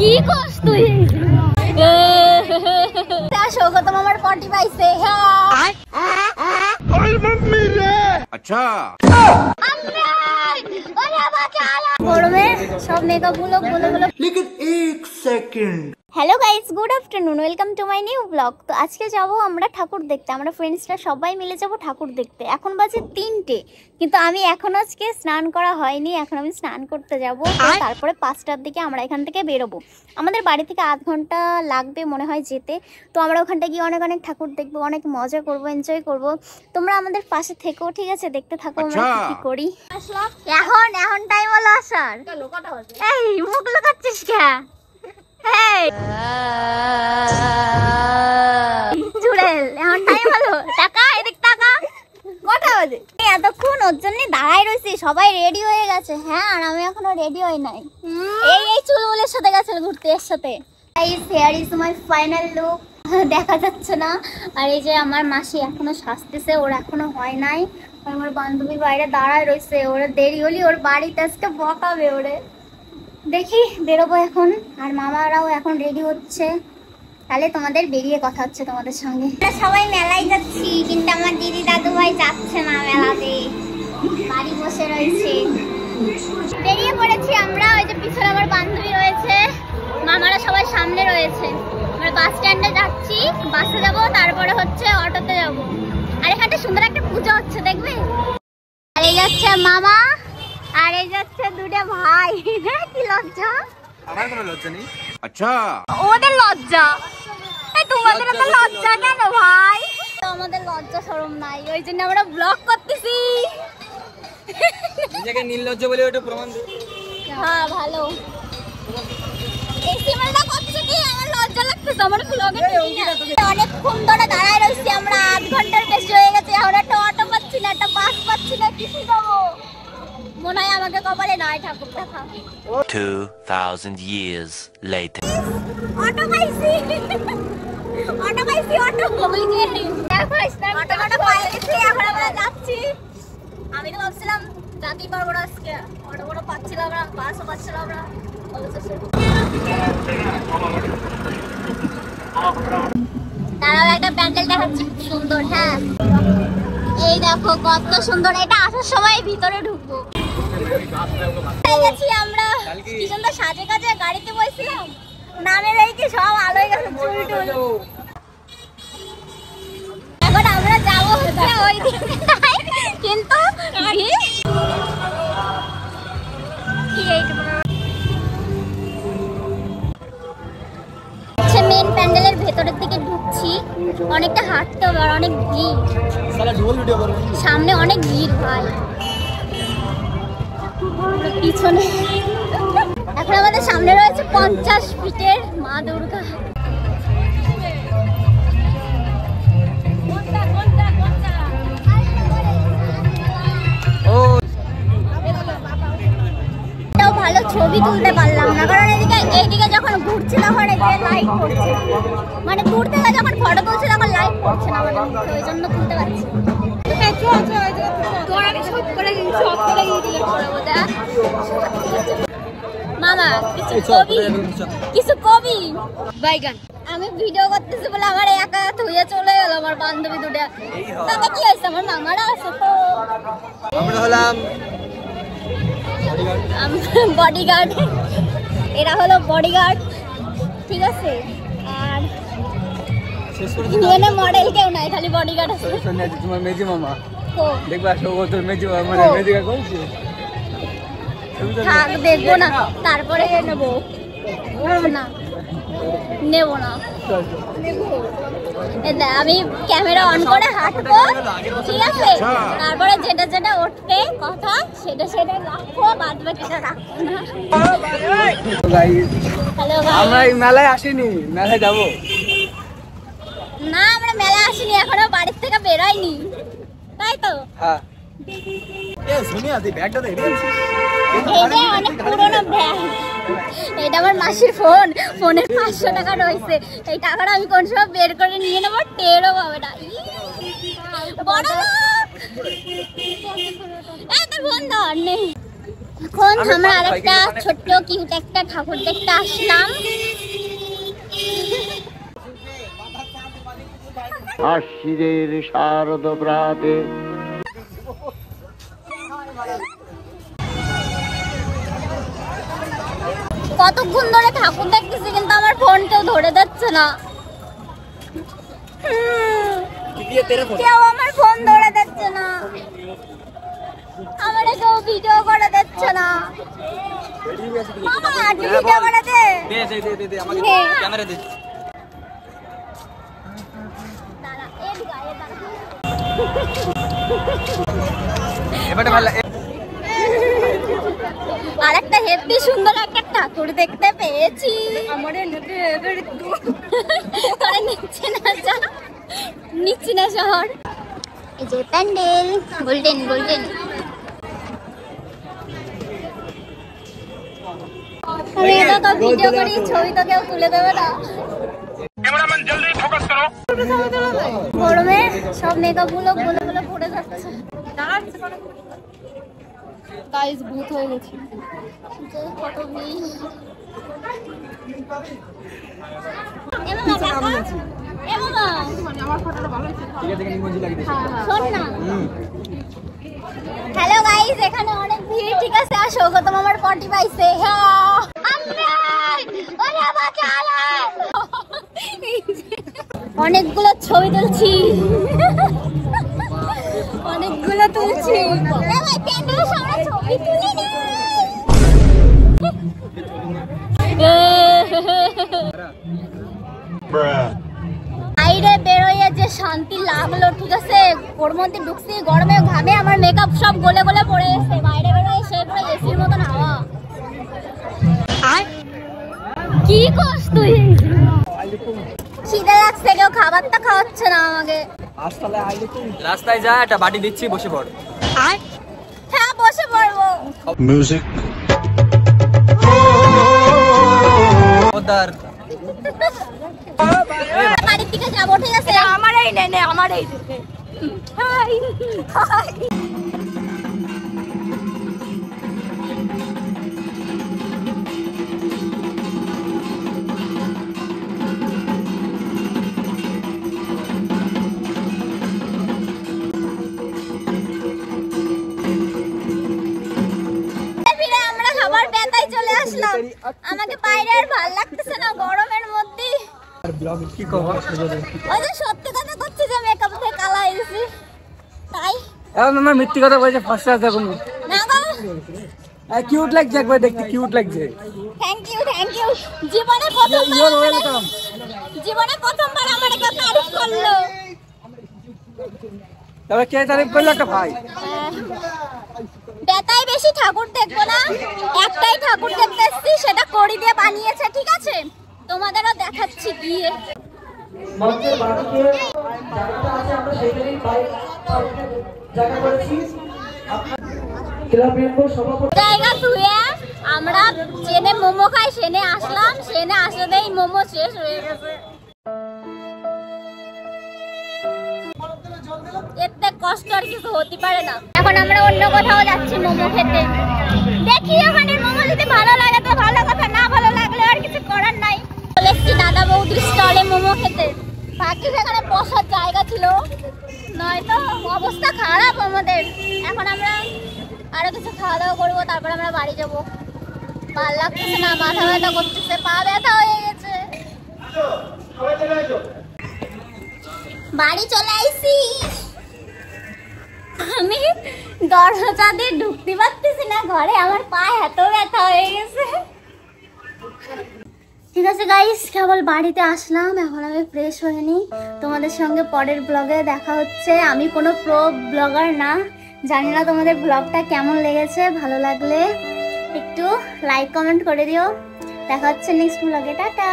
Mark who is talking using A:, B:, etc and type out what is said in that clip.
A: কি কস তুই আসো গো তোমার পটি পাইছে হ্যাঁ ওই মাম্মি রে আচ্ছা গরমে সব মেকআপ গুলো বলে বলে लेकिन 1 second. Hello guys, good afternoon, welcome to my new blog. তো আজকে যাব আমরা ঠাকুর দেখতে, আমরা ফ্রেন্ডসরা সবাই মিলে যাব ঠাকুর দেখতে। এখন বাজে 3টে, কিন্তু আমি এখন আজকে স্নান করা হয়নি, এখন আমি স্নান করতে যাব। তারপরে 5টার দিকে আমরা এখান থেকে বেরোবো। আমাদের বাড়ি থেকে আধ ঘন্টা লাগবে মনে হয় যেতে। তো আমরা ওখানটা গিয়ে অনেক অনেক ঠাকুর দেখবো, অনেক মজা করবো, এনজয় করব। তোমরা আমাদের পাশে থেকো, ঠিক আছে? দেখতে থাকো আমরা কি করি। এখন টাইম হলো আসার। এই মুখ লুকাচ্ছিস কে? এতক্ষণ ওর জন্য দাঁড়াই রয়েছি, সবাই রেডি হয়ে গেছে। হ্যাঁ, আর আমি এখনো রেডি হই নাই। এই চুলবুলের সাথে গেছে ঘুরতে এর সাথে। Hair is my final look, দেখা যাচ্ছে না। আর এই যে আমার মাসি এখনো সাজতেছে, ওর এখনো হয় নাই। আমার বান্ধবী বাইরে দাঁড়ায় রয়েছে, ওরা দেরি হলি ওর বাড়িতে আজকে বকাবে ওরে। দেখি বেরোবো এখন, আর মামারাও এখন রেডি হচ্ছে। তাহলে তোমাদের বেরিয়ে কথা হচ্ছে তোমাদের সঙ্গে। আমরা সবাই মেলায় যাচ্ছি, কিন্তু আমার দিদি দাদু ভাই যাচ্ছে না মেলাতে, বাড়ি বসে রয়েছে। বেরিয়ে পড়েছি আমরা। ওই যে পিছনে আমার বান্ধবী রয়েছে, মামারা সবাই সামনে রয়েছে। আমরা বাস স্ট্যান্ডে যাচ্ছি, বাসে যাব, তারপরে হচ্ছে অটোতে যাব। আর এখানে সুন্দর একটা পূজা হচ্ছে, দেখবে। আর এই যাচ্ছে মামা, আর এই যাচ্ছে দুটো ভাই। কি লজ্জা!
B: আমার কোনো লজ্জা নেই।
A: আচ্ছা, ওদের লজ্জা। এই তোমাদের তো লজ্জা কেন ভাই? আমাদের লজ্জা শরম নাই, ওই জন্য আমরা ব্লগ করতেছি।
B: নিজেকে নির্লজ্জ বলে ওটা প্রমাণ দে।
A: হ্যাঁ, ভালো। এই সিমালটা করছে কি? আমার লজ্জা লাগতেছে, আমার ব্লগে অনেকক্ষণ ধরে দাঁড়ায় রয়েছি আমরা, আধ ঘন্টার বেশি হয়ে গেছে। এখন একটা অটো পাচ্ছি না, একটা বাস পাচ্ছি না, কিছু যাবো মনে হয় আমাকে কপালে নাই ঠাকুর দেখা।
C: 2000 years later.
A: অটো পাইছি, অটো পাইছি, অটো। ওই যে দেখো অটো পাইছি, এখন আমরা যাচ্ছি। আমি তো ভাবছিলাম যাতেই পারবো না আজকে, অটো পাচ্ছিলাম না, বাসও পাচ্ছিলাম না। তারাও একটা প্যান্ডেল দেখাচ্ছি, সুন্দর। হ্যাঁ, এই দেখো কত সুন্দর। এটা আসার সময় ভিতরে ঢুকবো। আমরা কি সুন্দর সাজে কাজে গাড়িতে বসছিলাম, নামে দেখি সব আলো হয়ে গেছে, চুল টুল। এখন আমরা যাবো হচ্ছে ওই দিকে, কিন্তু মেন প্যান্ডেলের ভেতরের দিকে ঢুকছি। অনেকটা হাঁটতে হবে আর অনেক ভিড়, সামনে অনেক ভিড় ভাই। পিছনে এখন আমাদের সামনে রয়েছে 50 ফিটের মা দুর্গা। ভালো ছবি তুলতে পারলাম না, কারণ এইদিকে যখন ঘুরছি তখন লাইট পড়ছে, মানে দূর থেকে যখন ফটো তুলছি তখন লাইট পড়ছে না আমাদের মুখে, ওই জন্য তুলতে পারছি। মামা কিছু কবি বাইগান। আমি ভিডিও করতেছি বলে আমার একা ধুয়ে চলে গেল আমার বান্ধবী দুটা। তাতে কি হয়েছে, আমার মামারা আছে তো।
B: আমরা হলাম
A: বডিগার্ড, এরা হলো বডিগার্ড, ঠিক আছে। আর মডেল কেউ নাই, খালি বডিগার্ড আছে।
B: তোমার মেজি মামা
A: তো
B: দেখবা, তোর মেজি মানে মেজিকা কইছে
A: থাক, দেখবো না, তারপরে নেবো না, নেবো না। আমি ক্যামেরা অন করে হাঁটবো, ঠিক আছে? তারপরে যেটা যেটা উঠবে কথা সেটা রাখবো, বাদ বাকিটা রাখবো না। হ্যালো,
B: আমরা এই মেলায় আসিনি, মেলায় যাবো
A: না। আমরা মেলায় আসিনি, এখনো বাড়ির থেকে বেরোয়নি, তাই তো?
B: হ্যাঁ।
A: অনেক পুরোনো ব্যাগ। এটা আমার মাসির ফোনের 500 টাকা রয়েছে। এই টাকাটা আমি কোন সময় বের করে নিয়ে নেবো, টেরও পাবে না। বড় লোক তোর বন্ধন নেই। এখন আমরা আরেকটা ছোট্ট কিউট একটা ঠাকুর দেখতে আসলাম।
D: আশ্বিরের শারদ প্রাতে
A: কতক্ষণ ধরে ঠাকুর দেখতেছি কিন্তু আমার ফোন কেউ ধরে যাচ্ছে না। কেউ আমার ফোন ধরে যাচ্ছে না, আমার কেউ ভিডিও করে দিচ্ছে না। মামা একটু ভিডিও করে দে। দে আমাকে ক্যামেরা দে। দাঁড়া এদিকে আয় দাঁড়া।
B: এবারে ভালো।
A: আরেকটা হেভি সুন্দর একটা ঠাকুর দেখতে পেয়েছি। আমারে নেবে এবারে তোরা নিচে না যা, নিচে না শহর। এই যে প্যান্ডেল গোল্ডেন গোল্ডেন। আমি এটা তো ভিডিও করি, ছবি তো কেউ তুলে দেবে না। ক্যামেরাম্যান জলদি ফোকাস করো। গরমে সব মেকআপ গুলো বলে বলে পড়ে যাচ্ছে। গাইস ভূত হয়ে গেছে। কত ভিড়। হ্যালো গাইস, এখানে অনেক ভিড়, ঠিক আছে? আর সৌগতম আমার পটি পাইছে। অনেকগুলো ছবি তুলছি, অনেকগুলো তুলছি। প্যান্ডেলের সামনে ছবি তুলি না। বাইরে বেরোয় যে শান্তি লাগলো, ঠিক আছে? ওর মধ্যে ঢুকছি, গরমে ঘামে আমার মেকআপ সব গলে গলে পড়ে গেছে। বাইরে বেরোয় সে পুরো এসির মতন হাওয়া। আর কি করছ তুই? খিদে লাগছে, কেউ খাবারটা খাওয়াচ্ছে না আমাকে।
B: রাস্তায় যা, একটা বাটি দিচ্ছি, বসে পড়।
A: হ্যাঁ বসে পড়বো।
D: মিউজিক
A: বাড়ির দিকে যাবো, ঠিক আছে? আমার এই নে আমার এই হাই হাই। আমরা খাবার বেতায় চলে আসলাম। আমাকে বাইরে আর ভালো লাগতেছে না গরমের মধ্যে।
B: কি খবর?
A: ওই যে সত্যি কথা করছি যে মেকআপ থেকে কালা হয়েছি, তাই।
B: এখন আমার মিথ্যে কথা বলছে, ফার্স্ট ক্লাস দেখুন।
A: না গো,
B: কিউট লাগছে, একবার দেখতে কিউট লাগছে।
A: Thank you thank you. জীবনে প্রথমবার,
B: ওয়েলকাম।
A: জীবনে প্রথমবার আমার কেউ তারিফ করলো।
B: তবে কে তারিফ করলো? একটা ভাই।
A: বেতায় বেশি ঠাকুর দেখবো না, একটাই ঠাকুর দেখতে এসেছি, সেটা কড়ি দিয়ে বানিয়েছে, ঠিক আছে? তোমাদেরও দেখাচ্ছি গিয়ে। জায়গা ধুয়ে আমরা জেনে মোমো খাই, সেনে আসলাম, সেনে আসলেই মোমো শেষ হয়ে গেছে। এতে কষ্ট আর কিছু হতে পারে না। এখন আমরা অন্য কোথাও যাচ্ছি মোমো খেতে। দেখি ওখানে মোমো যদি ভালো লাগে তো ভালো কথা, না ভালো লাগলে আর কিছু করার নাই। চলে এসেছি দাদা বৌদির স্টলে মোমো খেতে। বাকি সেখানে বসার জায়গা ছিল, নয়তো অবস্থা খারাপ আমাদের। এখন আমরা আরো কিছু খাওয়া দাওয়া করবো, তারপর আমরা বাড়ি যাবো। ভালো লাগতেছে না, মাথা ব্যথা করতেছে, পা ব্যথা হয়ে গেছে। বাড়ি চলে আইছি। আমি দরজা দিয়ে ঢুকতে পারতেছি না ঘরে, আমার পা এত ব্যথা হয়ে গেছে। ঠিক আছে গাইস, কেবল বাড়িতে আসলাম, এখন আমি ফ্রেশ হয়ে নিই। তোমাদের সঙ্গে পরের ব্লগে দেখা হচ্ছে। আমি কোনো প্রো ব্লগার না, জানি না তোমাদের ব্লগটা কেমন লেগেছে। ভালো লাগলে একটু লাইক কমেন্ট করে দিও। দেখা হচ্ছে নেক্সট ব্লগে। টাটা।